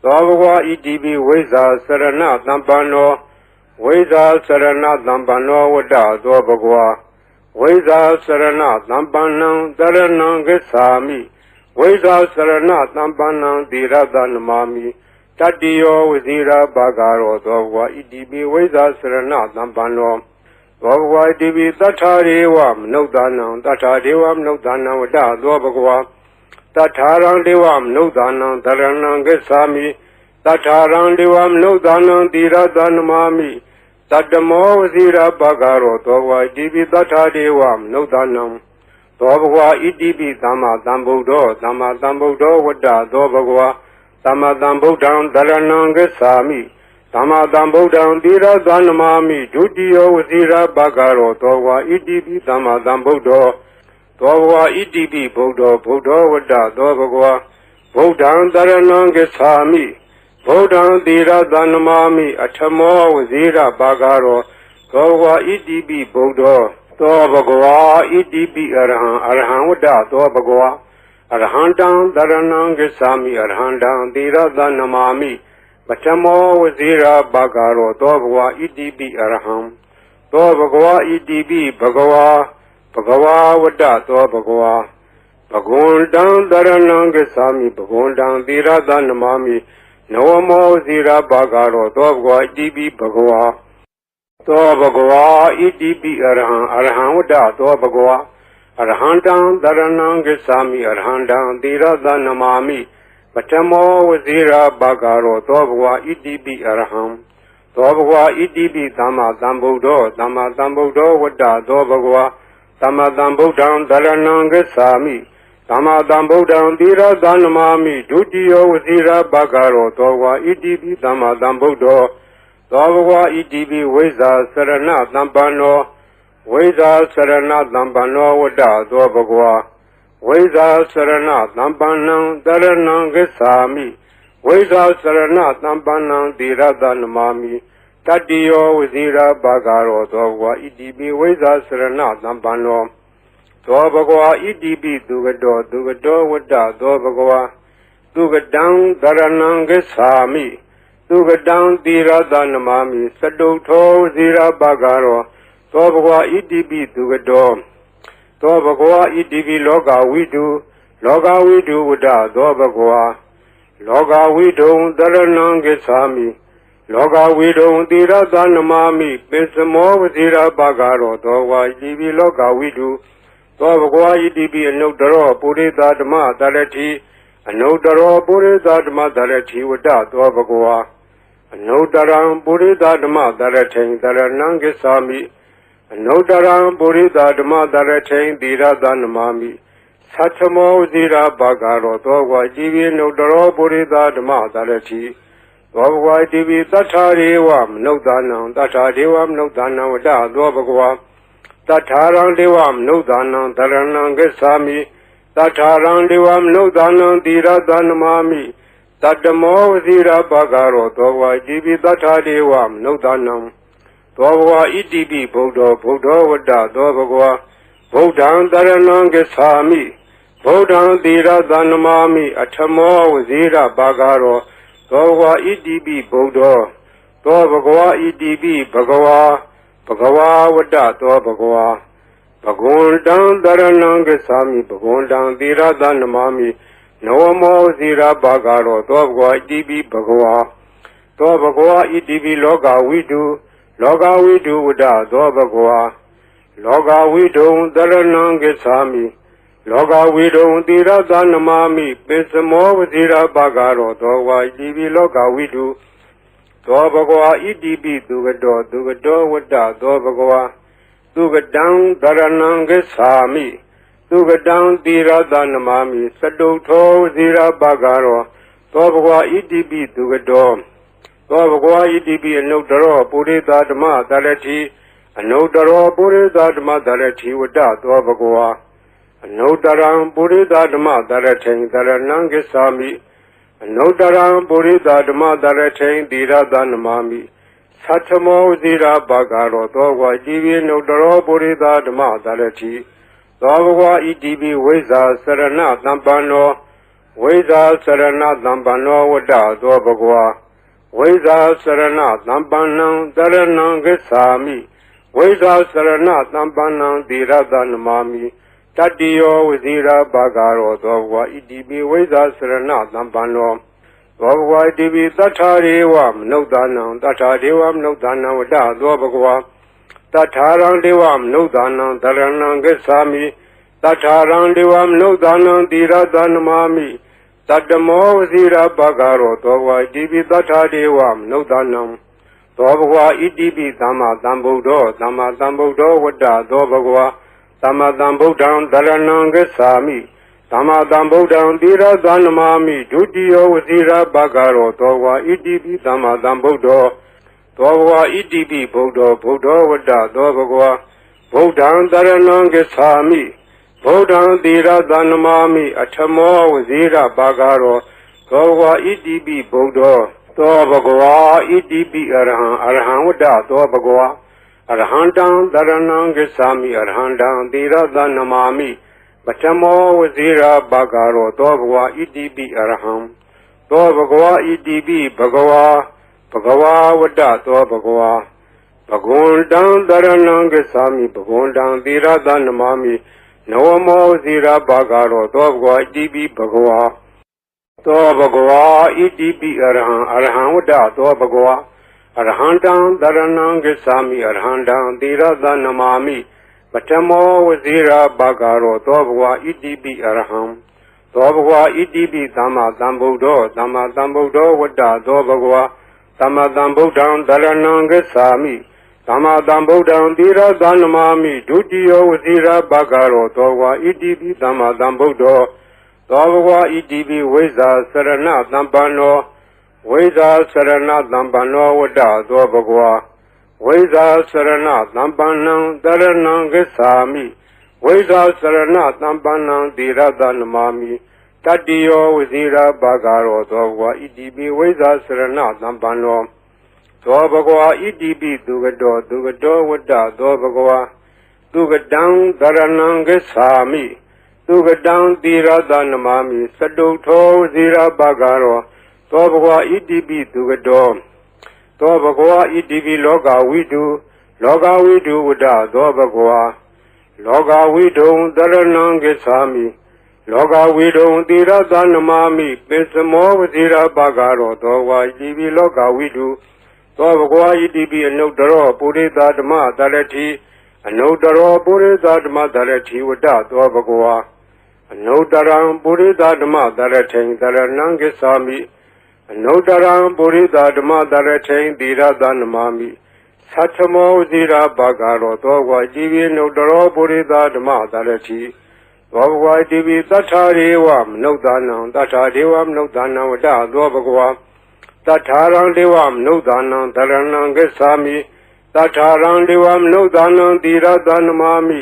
သောဘဂဝါဣတိပိဝိဇ္ဇာစရဏသမ္ပန္နောဝိဇ္ဇာစရဏသမ္ပန္နောဝတ္တသောဘဂဝါဝိဇ္ဇာစရဏသမ္ပန္နံတရဏံဂစ္ဆာမိဝိဇ္ဇာစရဏသမ္ပန္နံသီရသနမာမိတတ္တိယောဝစီရဘဂရောသောဘဂဝါဣတိပိဝိဇ္ဇာစရဏသမ္ပန္နောသောဘဂဝါဣတိပိသတ္ထာရေဝမနုဿာနံသတ္ထာဒေဝမနုဿာနံဝတ္တသောဘဂဝါတထာရံဒေဝမနုဿာနံသရဏံဂစ္ဆာမိတထာရံဒေဝမနုဿာနံသီရသနမာမိတတ္တမောဝစီရဘဂရောသောဘဂဝါဣတိပိတထာဒေဝမနုဿာနံသောဘဂဝါဣတိပိသမ္မာသမ္ဗုဒ္ဓောဝတ္တသောဘဂဝါသမ္မာသမ္ဗုဒ္ဓံသရဏံဂစ္ဆာမိသမ္မာသမ္ဗုဒ္ဓံသီရသနမာမိဒုတိယဝစီရဘဂရောသောဘဂဝါဣတိပိသမ္မာသမ္ဗုဒ္ဓောသောဘဂဝါဣတိပိဗုဒ္ဓောဝတ္တသောဘဂဝါဗုဒ္ဓံသရဏံဂစ္ဆာမိဗုဒ္ဓံသီရသနမာမိအထမောဝစီရဘဂရောသောဘဂဝါဣတိပိဗုဒ္ဓောသောဘဂဝါဣတိပိအရဟံဝတ္တသောဘဂဝါအရဟံတံသရဏံဂစ္ဆာမိအရဟံတံသီရသနမာမိပထမောဝစီရဘဂရောသောဘဂဝါဣတိပိအရဟံသောဘဂဝါဣတိပိဘဂဝါဝတ္တသောဘဂဝါဘဂဝန္တံသရဏံဂစ္ဆာမိဘဂဝန္တံသီရသနမာမိနဝမောဝစီရဘဂရောသောဘဂဝါဣတိပိဘဂဝါသောဘဂဝါဣတိပိအရဟံဝတ္တသောဘဂဝါအရဟံတံသရဏံဂစ္ဆာမိအရဟံတံသီရသနမာမိပထမောဝစီရဘဂရောသောဘဂဝါဣတိပိအရဟံသောဘဂဝါဣတိပိသမ္မာသမ္ဗုဒ္ဓောဝတ္တသောဘဂဝါသမ္မာသမ္ဗုဒ္ဓံသရဏံဂစ္ဆာမိ သမ္မာသမ္ဗုဒ္ဓံသီရသနမာမိဒုတိယဝစီရဘဂရောသောဝါဣတိပိသမ္မာသမ္ဗုဒ္ဓောသောဘဂဝါဣတိပိဝိဇ္ဇာစရဏသမ္ပန္နောဝိဇ္ဇာစရဏသမ္ပန္နောဝတ္တသောဘဂဝါဝိဇ္ဇာစရဏသမ္ပန္နံတရဏံဂစ္ဆာမိဝိဇ္ဇာစရဏသမ္ပန္နံသီရသနမာမိတတ္တိယောဝစီရဘဂရောသောဘဂဝါဣတိပိဝိဇ္ဇာစရဏသမ္ပန္နောသောဘဂဝါဣတိပိသူကတောဝတ္တသောဘဂဝါသူကတံသရဏံဂစ္ဆာမိသူကတံသီရသနမာမိစတုထောဇီရဘဂရောသောဘဂဝါဣတိပိသူကတောသောဘဂဝါဣတိပိလောကဝိတုဝတ္တသောဘဂဝါလောကဝိတုံသရဏံဂစ္ဆာမိလောကဝိတုံသီရသနမာမိပိစမောဝဇီရဘဂရောသောဝါဣတိပိလောကဝိတုသောဘဂဝါဣတိပိအနုတ္တရောပုရိသဓမ္မသရတိအနုတ္တရောပုရိသဓမ္မသရတိဝတ္တသောဘဂဝါအနုတ္တရံပုရိသဓမ္မသရထိန်သရဏံဂစ္ဆာမိအနုတ္တရံပုရိသဓမ္မသရထိန်သီရသနမာမိသတ္ထမောဇိရာဘဂရောသောဝါကြည်ပြီးနုတ္တရောပုရိသဓမ္မသရတိသောဘဂဝါကြည်ပြီးတထာရေဝမနုဿာနံတထာဒေဝမနုဿာနံဝတ္တသောဘဂဝါတထာရံဒေဝမနုဿာနံသရဏံဂစ္ဆာမိတထာရံဒေဝမနုဿာနံသီရသနမာမိတတ္တမောဝစီရဘဂရောသောဝါကြည်ပြီးတထာဒေဝမနုဿာနံသောဘဂဝါဣတိပိဗုဒ္ဓောဝတ္တသောဘဂဝါဗုဒ္ဓံသရဏံဂစ္ဆာမိဗုဒ္ဓံသီရသနမာမိအထမောဝစီရဘဂရောသောဘဂဝါဣတိပိဗုဒ္ဓောသောဘဂဝါဣတိပိဘဂဝါဝတ္တသောဘဂဝါဘဂဝန္တံသရဏံဂစ္ဆာမိဘဂဝန္တံသီရသနမာမိနဝမောဇိရဘဂရောသောဘဂဝါဣတိပိဘဂဝါသောဘဂဝါဣတိပိလောကဝိတုဝတ္တသောဘဂဝါလောကဝိတုံသရဏံဂစ္ဆာမိလောကဝိတုံသီရသနမာမိပိစမောဝဇိရဘဂရောသောဝါဣတိပိလောကဝိတုသောဘဂဝါဣတိပိသူကတောဝတ္တသောဘဂဝါသူကတံသရဏံဂစ္ဆာမိသူကတံသီရသနမာမိစတုထောဇိရဘဂရောသောဘဂဝါဣတိပိသူကတောသောဘဂဝါဣတိပိအနုတ္တရောပုရိသဓမ္မသရတိအနုတ္တရောပုရိသဓမ္မသရတိဝတ္တသောဘဂဝါအနုတ္တရံပုရိသဓမ္မသရထိန်သရဏံဂစ္ဆာမိအနုတ္တရံပုရိသဓမ္မသရထိန်သီရသနမာမိသတ္ထမောဇိရာဘဂရောသောဝါကြည်ပြီးနုတ္တရောပုရိသဓမ္မသရတိသောဘဂဝါဣတိပိဝိဇ္ဇာစရဏသမ္ပန္နောဝိဇ္ဇာစရဏသမ္ပန္နောဝတ္တသောဘဂဝါဝိဇ္ဇာစရဏသမ္ပန္နံတရဏံဂစ္ဆာမိဝိဇ္ဇာစရဏသမ္ပန္နံသီရသနမာမိတတ္တိယောဝစီရဘဂရောသောဘဂဝါဣတိပိဝိဇ္ဇာစရဏသမ္ပန္နောသောဘဂဝါဣတိပိတထာရေဝမနုဿာနံတထာဒေဝမနုဿာနံဝတ္တသောဘဂဝါတထာရံဒေဝမနုဿာနံသရဏံဂစ္ဆာမိတထာရံဒေဝမနုဿာနံသီရသနမာမိတတ္တမောဝစီရဘဂရောသောဘဂဝါဣတိပိတထာဒေဝမနုဿာနံသောဘဂဝါဣတိပိသမ္မာသမ္ဗုဒ္ဓောဝတ္တသောဘဂဝါသမ္မာသမ္ဗုဒ္ဓံသရဏံဂစ္ဆာမိသမ္မာသမ္ဗုဒ္ဓံသီရသနမာမိဒုတိယဝစီရဘဂရောသောဝါဣတိပိသမ္မာသမ္ဗုဒ္ဓောသောဘဂဝါဣတိပိဗုဒ္ဓောဝတ္တသောဘဂဝါဗုဒ္ဓံသရဏံဂစ္ဆာမိဗုဒ္ဓံသီရသနမာမိအထမောဝစီရဘဂရောသောဘဂဝါဣတိပိဗုဒ္ဓောသောဘဂဝါဣတိပိအရဟံဝတ္တသောဘဂဝါအရဟံတံသရဏံဂစ္ဆာမိအရဟံတံသီရသနမာမိပထမောဝဇိရာဘဂရောသောဘဂဝါဣတိပိအရဟံသောဘဂဝါဣတိပိဘဂဝါဝတ္တသောဘဂဝါဘဂဝန္တံသရဏံဂစ္ဆာမိဘဂဝန္တံသီရသနမာမိနဝမောဝဇိရာဘဂရောသောဘဂဝါဣတိပိဘဂဝါသောဘဂဝါဣတိပိအရဟံဝတ္တသောဘဂဝါအရဟံတံသရဏံဂစ္ဆာမိအရဟံတံသီရသနမာမိပထမောဝဇိရာဘဂရောသောဘဂဝါဣတိပိအရဟံသောဘဂဝါဣတိပိသမ္မာသမ္ဗုဒ္ဓောဝတ္တသောဘဂဝါသမ္မာသမ္ဗုဒ္ဓံသရဏံဂစ္ဆာမိသမ္မာသမ္ဗုဒ္ဓံသီရသနမာမိဒုတိယဝဇိရာဘဂရောသောဘဂဝါဣတိပိသမ္မာသမ္ဗုဒ္ဓော သောဘဂဝါဣတိပိဝိဇ္ဇာစရဏသံပန္နောဝိဇ္ဇာစရဏသံပန္နောဝတ္တသောဘဂဝါဝိဇ္ဇာစရဏသံပန္နံတရဏံဂစ္ဆာမိဝိဇ္ဇာစရဏသံပန္နံသီရတနမာမိတတ္တိယောဝဇိရာဘာဂရောသောဘဂဝါဣတိပိဝိဇ္ဇာစရဏသံပန္နောသောဘဂဝါဣတိပိသူကတောဝတ္တသောဘဂဝါသူကတံတရဏံဂစ္ဆာမိသူကတံသီရတနမာမိစတုထောဝဇိရာဘာဂရောသောဘဂဝါဣတိပိသူကတောသောဘဂဝါဣတိပိလောကဝိတုဝတ္တသောဘဂဝါလောကဝိတုံတရဏံဂစ္ဆာမိလောကဝိတုံသီရတနမာမိပိစမောဝဇိရာဘာဂရောသောဘဂဝါဣတိပိလောကဝိတုသောဘဂဝါဣတိပိအနုတ္တရောပုရိသဓမ္မတရတိအနုတ္တရောပုရိသဓမ္မတရတိဝတ္တသောဘဂဝါအနုတ္တရံပုရိသဓမ္မတရထိံတရဏံဂစ္ဆာမိအနုတ္တရံပုရိသဓမ္မတရထိံသီရတနမာမိသတ္ထမောဇိရာဘာဂရောသောဘဂဝါဣတိပိအနုတ္တရောပုရိသဓမ္မတရတိသောဘဂဝါဣတိပိသတ္ထာရေဝမနုဿာနံသတ္ထာဒေဝမနုဿာနံဝတ္တသောဘဂဝါတထာရံဒေဝမနုဿာနံတရဏံဂစ္ဆာမိတထာရံဒေဝမနုဿာနံသီရတနမာမိ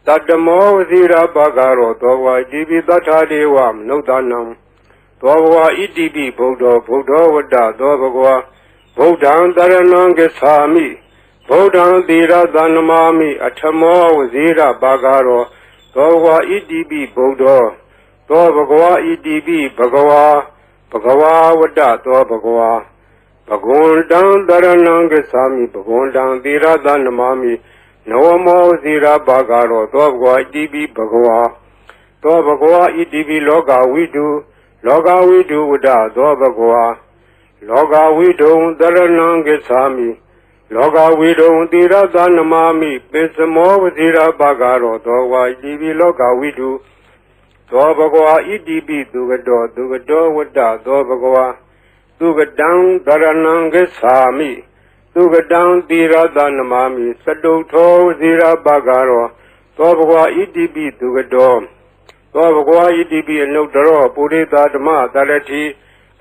တတ္တမောဝဇိရာဘာဂရောသောဘဂဝါဣတိပိတထာဒေဝမနုဿာနံသောဘဂဝါဣတိပိဗုဒ္ဓောဝတ္တသောဘဂဝါဗုဒ္ဓံတရဏံဂစ္ဆာမိဗုဒ္ဓံသီရတနမာမိအထမောဝဇိရာဘာဂရောသောဘဂဝါဣတိပိဗုဒ္ဓောသောဘဂဝါဣတိပိဘဂဝါဝတ္တသောဘဂဝါဘဂဝန္တံတရဏံဂစ္ဆာမိဘဂဝန္တံသီရတနမာမိနဝမောဇိရာဘာဂရောသောဘဂဝါဣတိပိဘဂဝါသောဘဂဝါဣတိပိလောကဝိတုဝတ္တသောဘဂဝါလောကဝိတုံတရဏံဂစ္ဆာမိလောကဝိတုံသီရတနမာမိပိစမောဝဇိရာဘာဂရောသောဘဂဝါဣတိပိလောကဝိတုသောဘဂဝါဣတိပိသူကတောဝတ္တသောဘဂဝါသူကတံတရဏံဂစ္ဆာမိသူကတံသီရတနမာမိစတုထောဝဇိရာဘာဂရောသောဘဂဝါဣတိပိသူကတောသောဘဂဝါဣတိပိအနုတ္တရောပုရိသဓမ္မတရတိ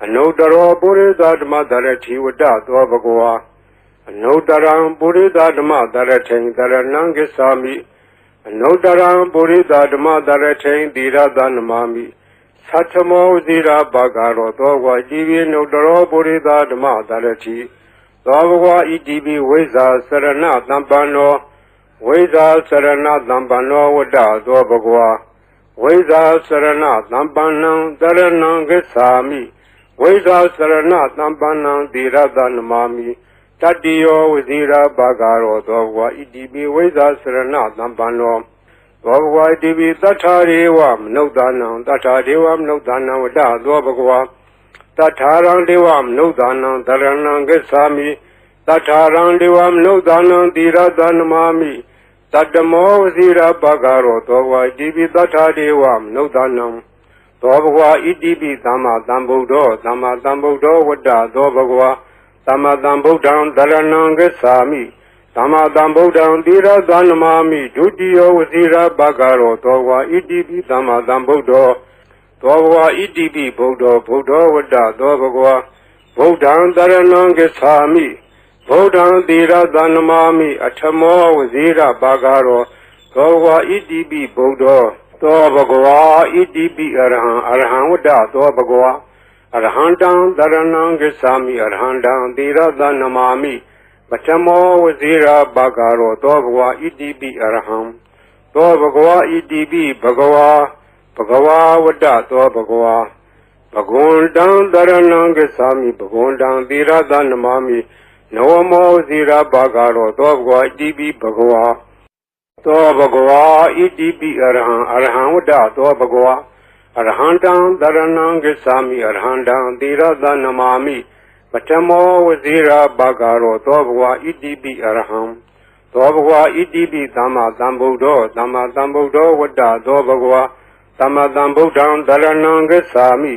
အနုတ္တရောပုရိသဓမ္မတရတိဝတ္တသောဘဂဝါအနုတ္တရံပုရိသဓမ္မတရထိံတရဏံဂစ္ဆာမိအနုတ္တရံပုရိသဓမ္မတရထိံသီရတနမာမိသတ္ထမောဇိရာဘာဂရောသောဘဂဝါဣတိပိအနုတ္တရောပုရိသဓမ္မတရတိသောဘဂဝါဣတိပိဝိဇ္ဇာစရဏသံပန္နောဝိဇ္ဇာစရဏသံပန္နောဝတ္တသောဘဂဝါဝိဇ္ဇာစရဏသံပန္နံတရဏံဂစ္ဆာမိဝိဇ္ဇာစရဏသံပန္နံသီရတနမာမိတတ္တိယောဝဇိရာဘာဂရောသောဘဂဝါဣတိပိဝိဇ္ဇာစရဏသံပန္နောသောဘဂဝါဣတိပိသတ္ထာရေဝမနုဿာနံသတ္ထာဒေဝမနုဿာနံဝတ္တသောဘဂဝါတထာရံဒေဝမနုဿာနံတရဏံဂစ္ဆာမိတထာရံဒေဝမနုဿာနံသီရတနမာမိတတ္တမောဝဇိရာဘာဂရောသောဘဂဝါဣတိပိသတ္ထာဒေဝမနုဿာနံသောဘဂဝါဣတိပိသမ္မာသမ္ဗုဒ္ဓောဝတ္တသောဘဂဝါသမ္မာသမ္ဗုဒ္ဓံတရဏံဂစ္ဆာမိသမ္မာသမ္ဗုဒ္ဓံသီရတနမာမိဒုတိယောဝဇိရာဘာဂရောသောဘဂဝါဣတိပိသမ္မာသမ္ဗုဒ္ဓောသောဘဂဝါဣတိပိဗုဒ္ဓောဝတ္တသောဘဂဝါဗုဒ္ဓံတရဏံဂစ္ဆာမိဗုဒ္ဓံသီရတနမာမိအထမောဝဇိရာဘာဂရောသောဘဂဝါဣတိပိဗုဒ္ဓောသောဘဂဝါဣတိပိအရဟံဝတ္တသောဘဂဝါအရဟံတံတရဏံဂစ္ဆာမိအရဟံတံသီရတနမာမိပထမောဝဇိရာဘာဂရောသောဘဂဝါဣတိပိအရဟံသောဘဂဝါဣတိပိဘဂဝါဝတ္တသောဘဂဝါဘဂဝန္တံတရဏံဂစ္ဆာမိဘဂဝန္တံသီရတနမာမိနဝမောဇိရာဘာဂရောသောဘဂဝါဣတိပိဘဂဝါသောဘဂဝါဣတိပိအရဟံဝတ္တသောဘဂဝါအရဟံတံတရဏံဂစ္ဆာမိအရဟံတံသီရတနမာမိပထမောဝဇိရာဘာဂရောသောဘဂဝါဣတိပိအရဟံသောဘဂဝါဣတိပိသမ္မာသမ္ဗုဒ္ဓောဝတ္တသောဘဂဝါသမ္မာသမ္ဗုဒ္ဓံတရဏံဂစ္ဆာမိ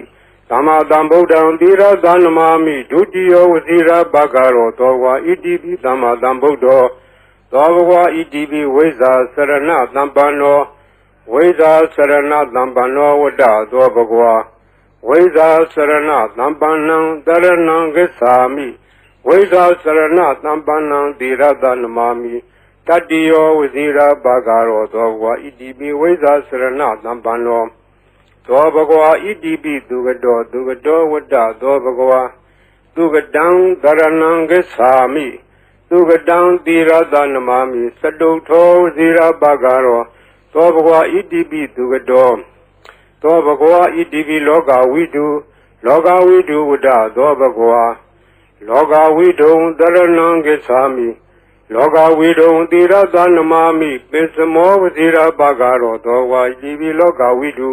သမ္မာသမ္ဗုဒ္ဓံသီရတနမာမိဒုတိယောဝဇိရာဘာဂရောသောဘဂဝါဣတိပိသမ္မာသမ္ဗုဒ္ဓောသောဘဂဝါဣတိပိဝိဇ္ဇာစရဏသံပန္နော ဝိဇာစရဏသံပန္နောဝတ္တသောဘဂဝါဝိဇာစရဏသံပန္နံတရဏံဂစ္ဆာမိဝိဇာစရဏသံပန္နံသီရသနမာမိတတ္တိယောဝဇိရာဘာဂရောသောဘဂဝါဣတိပိဝိဇာစရဏသံပန္နောသောဘဂဝါဣတိပိသူကတောဝတ္တသောဘဂဝါသူကတံတရဏံဂစ္ဆာမိသူကတံသီရသနမာမိစတုထောဝဇိရာဘာဂရောသောဘဂဝါဣတိပိသူကတောသောဘဂဝါဣတိပိလောကဝိတုဝတ္တသောဘဂဝါလောကဝိတုံတရဏံဂစ္ဆာမိလောကဝိတုံသီရသနမာမိပိစမောဝဇိရာဘာဂရောသောဝါဣတိပိလောကဝိတု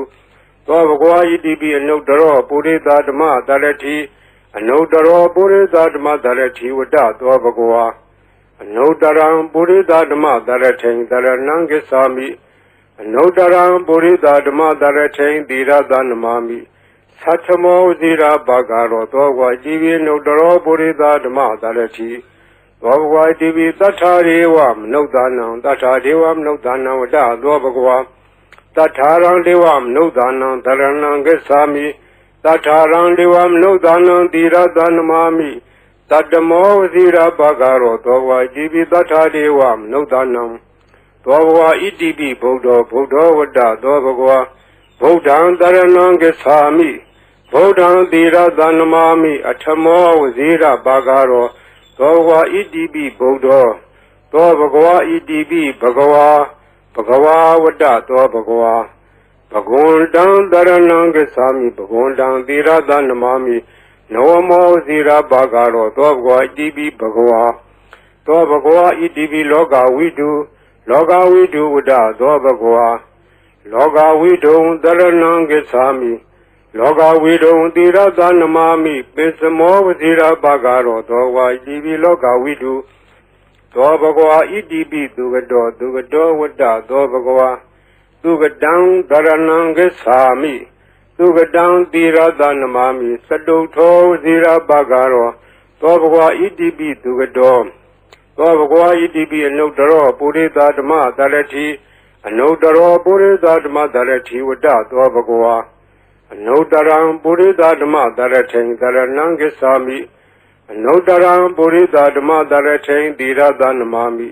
သောဘဂဝါဣတိပိအနုတ္တရောပုရိသဓမ္မတရတိအနုတ္တရောပုရိသဓမ္မတရတိဝတ္တသောဘဂဝါအနုတ္တရံပုရိသဓမ္မတရထိန်တရဏံဂစ္ဆာမိအနုတ္တရံပုရိသဓမ္မတရထိန်သီရသနမာမိသတ္ထမောဝဇိရာဘာဂရောသောဝါဣတိပိအနုတ္တရောပုရိသဓမ္မတရတိသောဘဂဝါဣတိပိသတ္ထာရေဝမနုဿာနံသတ္ထာဒေဝမနုဿာနံဝတ္တသောဘဂဝါသတ္ထာရံဒေဝမနုဿာနံတရဏံဂစ္ဆာမိသတ္ထာရံဒေဝမနုဿာနံသီရသနမာမိတတ္တမောဝဇိရာဘာဂရောသောဝါဣတိပိသတ္ထာဒေဝမနုဿာနံသောဘဂဝါဣတိပိဗုဒ္ဓောဝတ္တသောဘဂဝါဗုဒ္ဓံတရဏံဂစ္ဆာမိဗုဒ္ဓံသီရသနမာမိအထမောဝဇိရာဘာဂရောသောဘဂဝါဣတိပိဗုဒ္ဓောသောဘဂဝါဣတိပိဘဂဝါဝတ္တသောဘဂဝါဘဂဝန္တံတရဏံဂစ္ဆာမိဘဂဝန္တံသီရသနမာမိနဝမောဇိရာဘာဂရောသောဘဂဝါဣတိပိဘဂဝါသောဘဂဝါဣတိပိလောကဝိတုဝတ္တသောဘဂဝါလောကဝိတုံတရဏံဂစ္ဆာမိလောကဝိတုံသီရသနမာမိပိစမောဝဇိရာဘာဂရောသောဝါဣတိပိလောကဝိတုသောဘဂဝါဣတိပိသူကတောဝတ္တသောဘဂဝါသူကတံတရဏံဂစ္ဆာမိသူကတံသီရသနမာမိစတုထောဝဇိရာဘာဂရောသောဘဂဝါဣတိပိသူကတောသောဘဂဝါဣတိပိအနုတ္တရောပုရိသဓမ္မတရတိအနုတ္တရောပုရိသဓမ္မတရတိဝတ္တသောဘဂဝါအနုတ္တရံပုရိသဓမ္မတရထိန်တရဏံဂစ္ဆာမိအနုတ္တရံပုရိသဓမ္မတရထိန်သီရသနမာမိ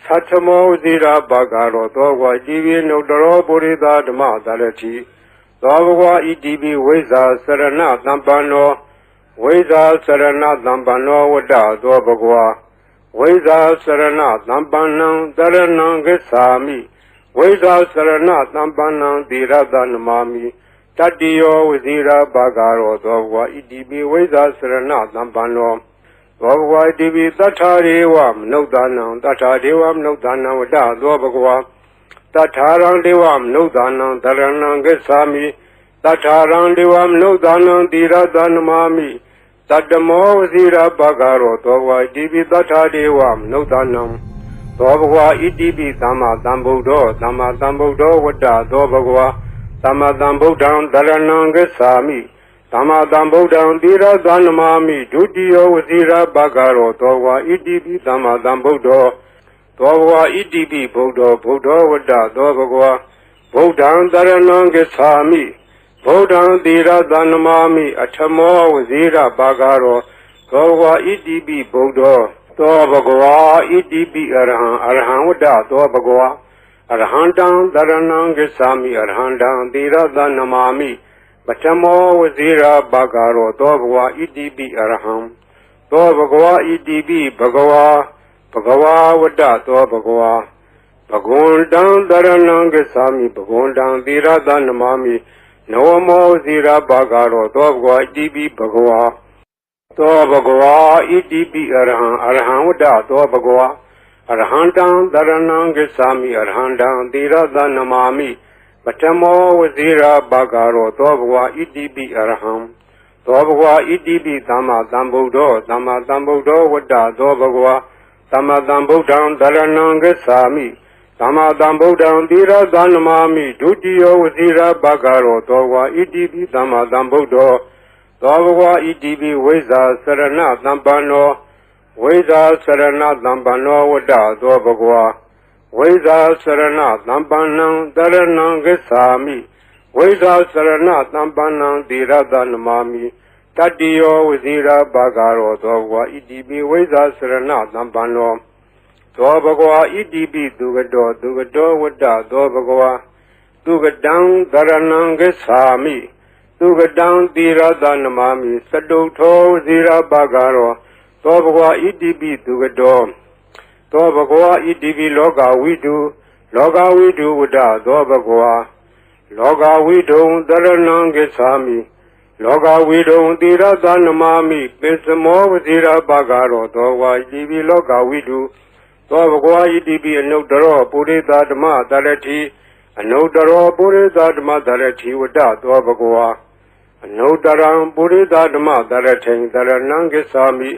သတ္ထမောဝဇိရာဘာဂရောသောဝါဣတိပိအနုတ္တရောပုရိသဓမ္မတရတိသောဘဂဝါဣတိပိဝိဇာစရဏသံပန္နောဝိဇာစရဏသံပန္နောဝတ္တသောဘဂဝါဝိဇာစရဏသံပန္နံတရဏံဂစ္ဆာမိဝိဇာစရဏသံပန္နံသီရသနမာမိတတ္တိယောဝဇိရာဘာဂရောသောဘဂဝါဣတိပိဝိဇာစရဏသံပန္နောသောဘဂဝါဣတိပိသတ္ထာရေဝမနုဿာနံသတ္ထာဒေဝမနုဿာနံဝတ္တသောဘဂဝါသတ္ထာရံဒေဝမနုဿာနံတရဏံဂစ္ဆာမိသတ္ထာရံဒေဝမနုဿာနံသီရသနမာမိတတ္တမောဝဇိရာဘာဂရောသောဘဂဝါဣတိပိသတ္ထာဒေဝမနုဿာနံသောဘဂဝါဣတိပိသမ္မာသမ္ဗုဒ္ဓောဝတ္တသောဘဂဝါသမ္မာသမ္ဗုဒ္ဓံတရဏံဂစ္ဆာမိသမ္မာသမ္ဗုဒ္ဓံသီရသနမာမိဒုတိယောဝဇိရာဘာဂရောသောဘဂဝါဣတိပိသမ္မာသမ္ဗုဒ္ဓောသောဘဂဝါဣတိပိဗုဒ္ဓောဝတ္တသောဘဂဝါဗုဒ္ဓံတရဏံဂစ္ဆာမိဗုဒ္ဓံသီရသနမာမိအထမောဝဇိရာဘာဂရောသောဘဂဝါဣတိပိဗုဒ္ဓောသောဘဂဝါဣတိပိအရဟံဝတ္တသောဘဂဝါအရဟံတံတရဏံဂစ္ဆာမိအရဟံတံသီရသနမာမိပထမောဝဇိရာဘာဂရောသောဘဂဝါဣတိပိအရဟံသောဘဂဝါဣတိပိဘဂဝါဝတ္တသောဘဂဝါဘဂဝန္တံတရဏံဂစ္ဆာမိဘဂဝန္တံသီရသနမာမိနဝမောဝဇိရာဘာဂရောသောဘဂဝါဣတိပိဘဂဝါသောဘဂဝါဣတိပိအရဟံဝတ္တသောဘဂဝါအရဟံတံတရဏံဂစ္ဆာမိအရဟံတံသီရသနမာမိပထမောဝဇိရာဘာဂရောသောဘဂဝါဣတိပိအရဟံသောဘဂဝါဣတိပိသမ္မာသမ္ဗုဒ္ဓောဝတ္တသောဘဂဝါသမ္မာသမ္ဗုဒ္ဓံတရဏံဂစ္ဆာမိသမ္မာသမ္ဗုဒ္ဓံသီရသနမာမိဒုတိယောဝဇိရာဘာဂရောသောဘဂဝါဣတိပိသမ္မာသမ္ဗုဒ္ဓောသောဘဂဝါဣတိပိဝိဇာစရဏသံပန္နောဝိဇာစရဏသံပန္နောဝတ္တသောဘဂဝါ ဝိဇ္ဇာစရဏသံပန္နံတရဏံဂစ္ဆာမိဝိဇ္ဇာစရဏသံပန္နံသီရသနမာမိတတ္တိယောဝဇိရာဘာဂရောသောဘဂဝါဣတိပိဝိဇ္ဇာစရဏသံပန္နောသောဘဂဝါဣတိပိသူကတောဝတ္တသောဘဂဝါသူကတံတရဏံဂစ္ဆာမိသူကတံသီရသနမာမိစတုထောဝဇိရာဘာဂရောသောဘဂဝါဣတိပိသူကတောသောဘဂဝါဣတိပိလောကဝိတုဝတ္တသောဘဂဝါလောကဝိတုံတရဏံဂစ္ဆာမိလောကဝိတုံသီရသနမာမိပိစမောဝဇိရာဘာဂရောသောဝါဣတိပိလောကဝိတုသောဘဂဝါဣတိပိအနုတ္တရောပုရိသဓမ္မတရတိအနုတ္တရောပုရိသဓမ္မတရတိဝတ္တသောဘဂဝါအနုတ္တရံပုရိသဓမ္မတရထိန်တရဏံဂစ္ဆာမိ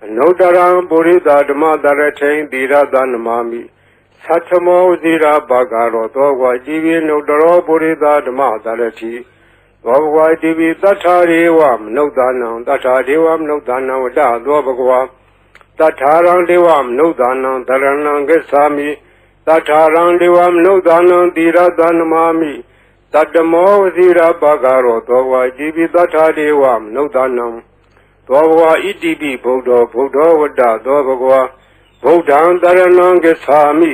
အနုတ္တရံပုရိသဓမ္မတရထိန်သီရသနမာမိသတ္ထမောဝဇိရာဘာဂရောသောဝါဣတိပိအနုတ္တရောပုရိသဓမ္မတရတိသောဘဂဝါဣတိပိသတ္ထာရေဝမနုဿာနံသတ္ထာဒေဝမနုဿာနံဝတ္တသောဘဂဝါသတ္ထာရံဒေဝမနုဿာနံတရဏံဂစ္ဆာမိသတ္ထာရံဒေဝမနုဿာနံသီရသနမာမိတတ္တမောဝဇိရာဘာဂရောသောဝါဣတိပိသတ္ထာဒေဝမနုဿာနံသောဘဂဝါဣတိပိဗုဒ္ဓောဝတ္တသောဘဂဝါဗုဒ္ဓံတရဏံဂစ္ဆာမိ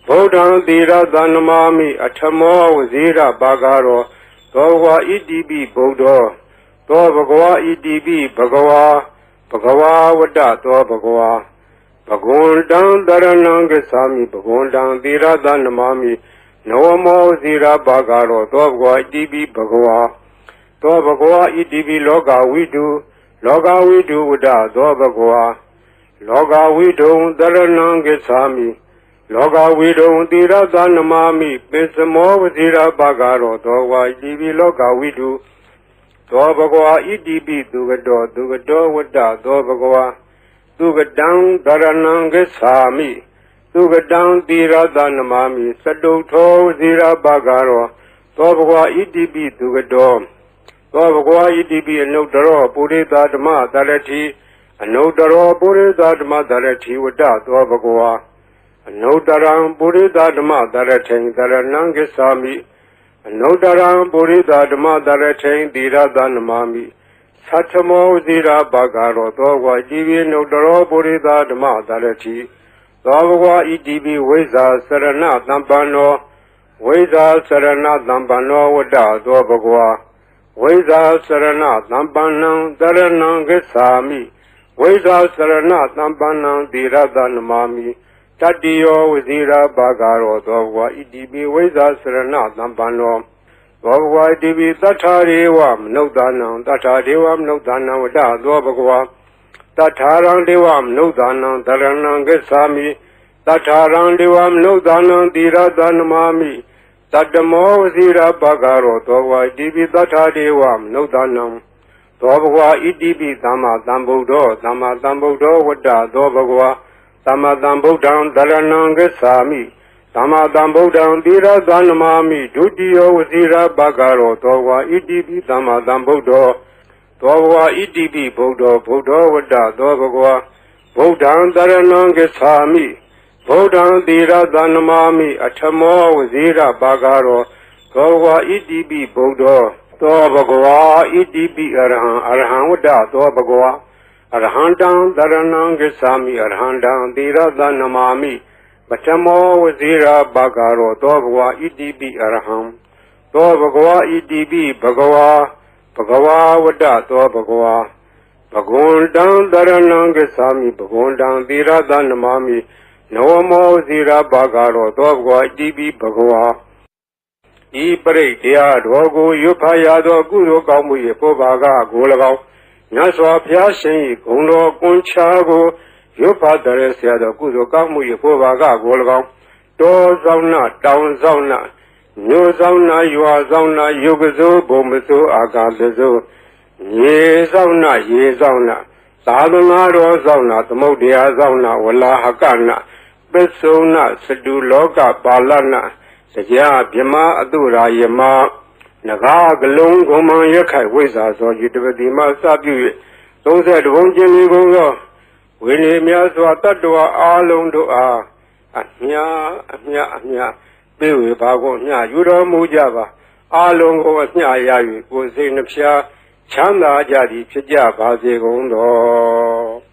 ဗုဒ္ဓံသီရသနမာမိအထမောဝဇိရာဘာဂရောသောဘဂဝါဣတိပိဗုဒ္ဓောသောဘဂဝါဣတိပိဘဂဝါဝတ္တသောဘဂဝါဘဂဝန္တံတရဏံဂစ္ဆာမိဘဂဝန္တံသီရသနမာမိနဝမောဇိရာဘာဂရောသောဘဂဝါဣတိပိဘဂဝါသောဘဂဝါဣတိပိလောကဝိတုဝတ္တသောဘဂဝါလောကဝိတုံတရဏံဂစ္ဆာမိလောကဝိတုံသီရသနမာမိပိစမောဝဇိရာဘာဂရောသောဝါဣတိပိလောကဝိတုသောဘဂဝါဣတိပိသူကတောဝတ္တသောဘဂဝါသူကတံတရဏံဂစ္ဆာမိသူကတံသီရသနမာမိစတုထောဝဇိရာဘာဂရောသောဘဂဝါဣတိပိသူကတောသောဘဂဝါဣတိပိအနုတ္တရောပုရိသဓမ္မတရတိအနုတ္တရောပုရိသဓမ္မတရတိဝတ္တသောဘဂဝါအနုတ္တရံပုရိသဓမ္မတရထိန်တရဏံဂစ္ဆာမိအနုတ္တရံပုရိသဓမ္မတရထိန်သီရသနမာမိသတ္ထမောဝဇိရာဘာဂရောသောဝါဣတိပိအနုတ္တရောပုရိသဓမ္မတရတိသောဘဂဝါဣတိပိဝိဇ္ဇာစရဏသံပန္နောဝိဇ္ဇာစရဏသံပန္နောဝတ္တသောဘဂဝါဝိဇ္ဇာစရဏသံပန္နံတရဏံဂစ္ဆာမိဝိဇ္ဇာစရဏသံပန္နံသီရသနမာမိတတ္တိယောဝဇိရာဘာဂရောသောဘဂဝါဣတိပိဝိဇ္ဇာစရဏသံပန္နောသောဘဂဝါဣတိပိသတ္ထာရေဝမနုဿာနံသတ္ထာဒေဝမနုဿာနံဝတ္တသောဘဂဝါသတ္ထာရံဒေဝမနုဿာနံတရဏံဂစ္ဆာမိသတ္ထာရံဒေဝမနုဿာနံသီရသနမာမိတတ္တမောဝဇိရာဘာဂရောသောဘဂဝါဣတိပိသတ္ထာဒေဝမနုဿာနံသောဘဂဝါဣတိပိသမ္မာသမ္ဗုဒ္ဓောဝတ္တသောဘဂဝါသမ္မာသမ္ဗုဒ္ဓံတရဏံဂစ္ဆာမိသမ္မာသမ္ဗုဒ္ဓံသီရသနမာမိဒုတိယောဝဇိရာဘာဂရောသောဘဂဝါဣတိပိသမ္မာသမ္ဗုဒ္ဓောသောဘဂဝါဣတိပိဗုဒ္ဓောဝတ္တသောဘဂဝါဗုဒ္ဓံတရဏံဂစ္ဆာမိဗုဒ္ဓံသီရသနမာမိအထမောဝဇိရာဘာဂရောသောဘဂဝါဣတိပိဗုဒ္ဓောသောဘဂဝါဣတိပိအရဟံဝတ္တသောဘဂဝါအရဟံတံတရဏံဂစ္ဆာမိအရဟံတံသီရသနမာမိပထမောဝဇိရာဘာဂရောသောဘဂဝါဣတိပိအရဟံသောဘဂဝါဣတိပိဘဂဝါဝတ္တသောဘဂဝါဘဂဝန္တံတရဏံဂစ္ဆာမိဘဂဝန္တံသီရသနမာမိနဝမောဝဇိရာဘာဂရောသောဘဂဝါဣတိပိဘဂဝါဤပရိတ်တရားတော်ကိုရွတ်ဖတ်ရသောကုသိုလ်ကောင်းမှု၏ပုဗ္ဗာကကို၎င်းမြတ်စွာဘုရားရှင်၏ဂုဏ်တော်ကွန်ချာကိုရွတ်ဖတ်တဲ့ဆရာတော်ကုသိုလ်ကောင်းမှု၏ပုဗ္ဗာကကို၎င်းတောဆောင်နာတောင်ဆောင်နာမြို့ဆောင်နာရွာဆောင်နာယုတ်ကစိုးဘုံမစိုးအာကာသစိုးရေဆောင်နာရေဆောင်နာသာသနာတော်ဆောင်နာသမုဒ္ဒရာဆောင်နာဝလာဟကနာပစ္စုနာစတုလောကပါဠနာတရားဗြမအတုရာယမနဂါကလုံးကုံမံရခိုင်ဝိဇ္ဇာသောယတပတိမစပြု၍32ဘုံကျင်းလေးကုန်သောဝိနည်းများစွာတတ္တဝါအားလုံးတို့အား အမြပေးဝေပါကုန်အမြယူတော်မူကြပါအာလုံးကိုအမြရ၍ကိုယ်စိတ်နှဖျားချမ်းသာကြသည်ဖြစ်ကြပါစေကုန်တော်